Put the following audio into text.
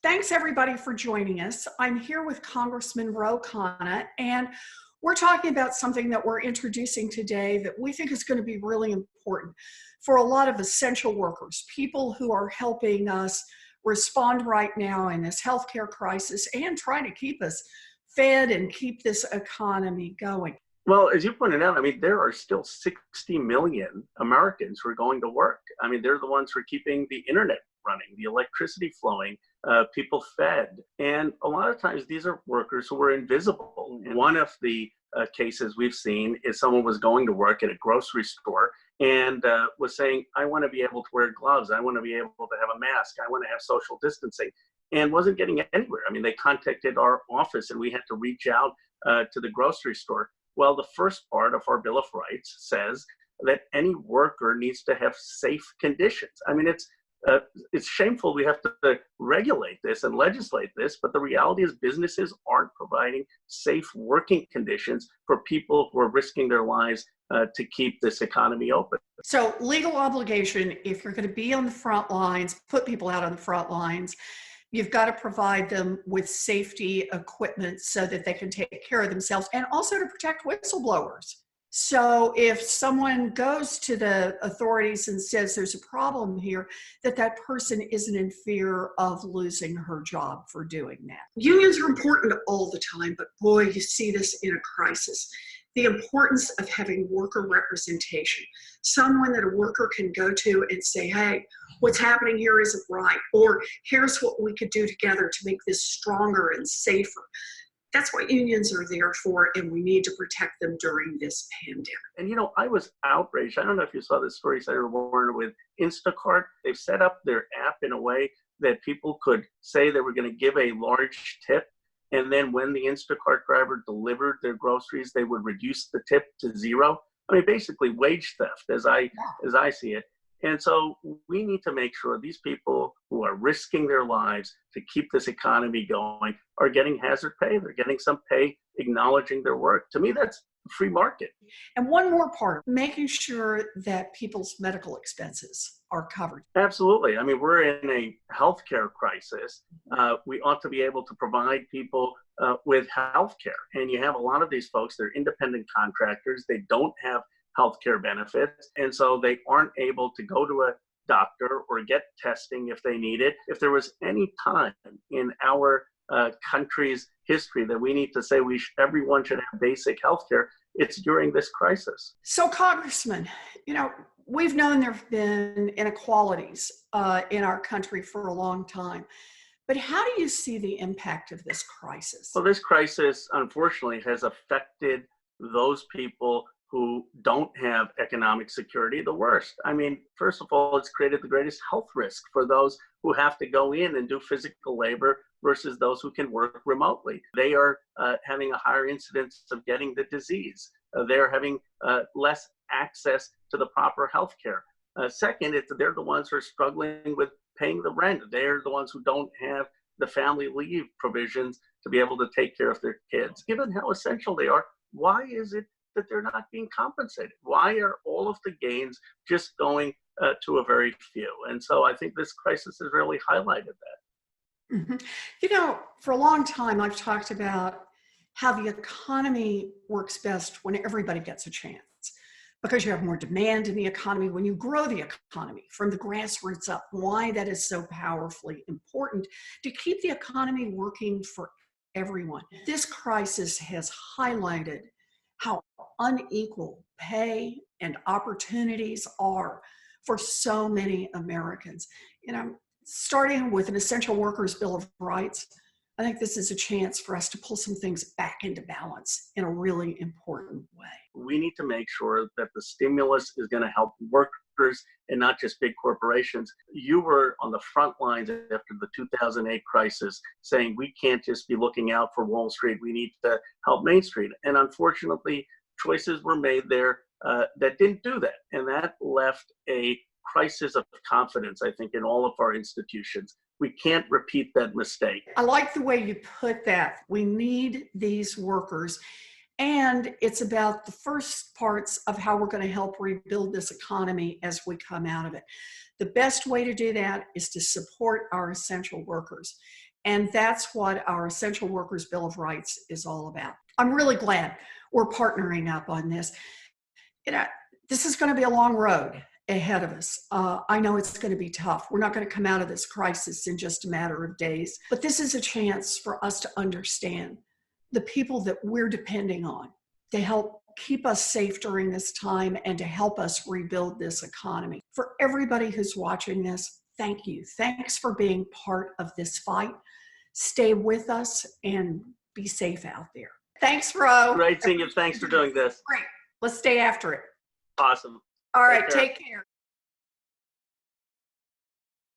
Thanks everybody for joining us. I'm here with Congressman Khanna, and we're talking about something that we're introducing today that we think is going to be really important for a lot of essential workers, people who are helping us respond right now in this healthcare crisis and trying to keep us fed and keep this economy going. Well, as you pointed out, there are still 60 million Americans who are going to work. They're the ones who are keeping the internet running, the electricity flowing, people fed. And a lot of times these are workers who are invisible. And one of the cases we've seen is someone was going to work at a grocery store and was saying, I want to be able to wear gloves. I want to be able to have a mask. I want to have social distancing, and wasn't getting anywhere. They contacted our office and we had to reach out to the grocery store. Well, the first part of our Bill of Rights says that any worker needs to have safe conditions. It's shameful we have to regulate this and legislate this, but the reality is businesses aren't providing safe working conditions for people who are risking their lives to keep this economy open. So legal obligation, if you're going to be on the front lines, put people out on the front lines, you've got to provide them with safety equipment so that they can take care of themselves, and also to protect whistleblowers. So if someone goes to the authorities and says there's a problem here, that person isn't in fear of losing her job for doing that. Unions are important all the time, but boy, you see this in a crisis. The importance of having worker representation, someone that a worker can go to and say, hey, what's happening here isn't right, or here's what we could do together to make this stronger and safer. That's what unions are there for, and we need to protect them during this pandemic. And I was outraged. I don't know if you saw this story, Senator Warren, with Instacart. They've set up their app in a way that people could say they were going to give a large tip, and then when the Instacart driver delivered their groceries, they would reduce the tip to zero. Basically wage theft as I see it. And so we need to make sure these people who are risking their lives to keep this economy going are getting hazard pay. They're getting some pay acknowledging their work. To me, that's free market. And one more part, making sure that people's medical expenses are covered. Absolutely. We're in a healthcare crisis. We ought to be able to provide people with healthcare. And you have a lot of these folks, they're independent contractors. They don't have healthcare benefits, and so they aren't able to go to a doctor or get testing if they need it. If there was any time in our country's history that we need to say everyone should have basic healthcare, it's during this crisis. So, Congressman, we've known there have been inequalities in our country for a long time. But how do you see the impact of this crisis? Well, this crisis, unfortunately, has affected those people who don't have economic security the worst. First of all, it's created the greatest health risk for those who have to go in and do physical labor versus those who can work remotely. They are having a higher incidence of getting the disease. They're having less access to the proper health care. Second, they're the ones who are struggling with paying the rent. They're the ones who don't have the family leave provisions to be able to take care of their kids. Given how essential they are, why is it that they're not being compensated? Why are all of the gains just going to a very few? And so I think this crisis has really highlighted that. Mm-hmm. For a long time, I've talked about how the economy works best when everybody gets a chance, because you have more demand in the economy when you grow the economy from the grassroots up. Why that is so powerfully important to keep the economy working for everyone. This crisis has highlighted how unequal pay and opportunities are for so many Americans. Starting with an Essential Workers Bill of Rights, I think this is a chance for us to pull some things back into balance in a really important way. We need to make sure that the stimulus is going to help workers and not just big corporations. You were on the front lines after the 2008 crisis saying we can't just be looking out for Wall Street. We need to help Main Street. And unfortunately, choices were made there that didn't do that. And that left a crisis of confidence, I think, in all of our institutions. We can't repeat that mistake. I like the way you put that. We need these workers. And it's about the first parts of how we're going to help rebuild this economy as we come out of it. The best way to do that is to support our essential workers. And that's what our Essential Workers Bill of Rights is all about. I'm really glad we're partnering up on this. This is going to be a long road ahead of us. I know it's going to be tough. We're not going to come out of this crisis in just a matter of days, but this is a chance for us to understand the people that we're depending on to help keep us safe during this time and to help us rebuild this economy. For everybody who's watching this, thank you. Thanks for being part of this fight. Stay with us and be safe out there. Thanks, Ro. Great seeing you. Thanks for doing this. Great. Let's stay after it. Awesome. All right. Take care.